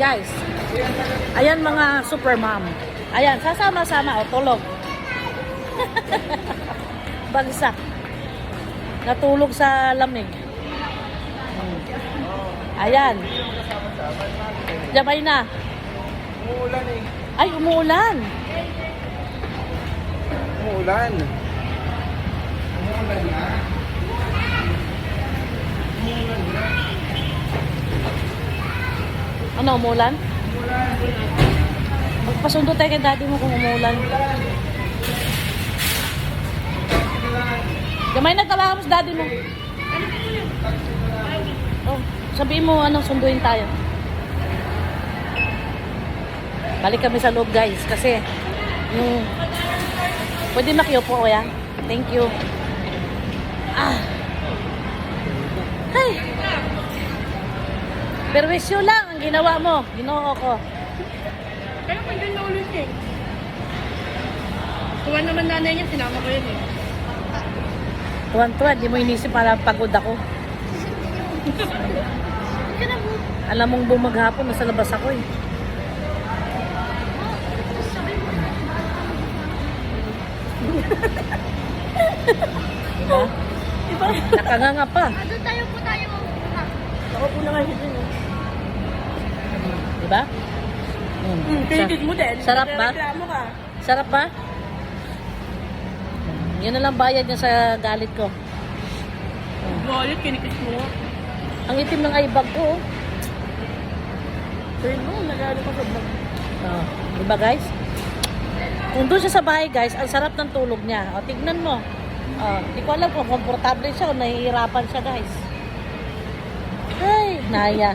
guys. Ayan mga super mom. Ayan, sasama-sama o tulog. Bagsak. Natulog sa lamig. Ayan. Jabay na. Umuulan eh. Ay, umuulan. Umuulan. Umuulan na. Umuulan na. Ano, umuulan? Magpasundo tayo kay daddy mo kung umuulan. Gamay na tawagan mo sa daddy mo. Oh, sabihin mo anong sunduin tayo. Balik kami sa loob guys kasi yung pwede makiupo kuya. Thank you. Ay. Perwisyo lang ang ginawa mo. Ginoo ko. Kaya pwede na ulit eh. Tuwan naman nanay niya, sinama ko yun eh. Tuwan-tuwan, di mo inisip para pagod ako. Alam mong bumaghapon, nasa labas ako eh. Diba? Nakanganga pa. Doon tayo po tayo mamuha. Ako po na nga yun eh. Diba? Kinikit mo din. Sarap ba? Reklamo ka. Sarap ba? Yan na lang bayad niya sa galit ko. Galit, kinikit mo. Ang itim ng eyebag ko. Pero no, nagano ka sa vlog. Oh, diba guys? Kung doon siya sa bahay guys, ang sarap ng tulog niya. O, tignan mo. Di ko alam kung komportable siya o nahihirapan siya guys. Ay, naya.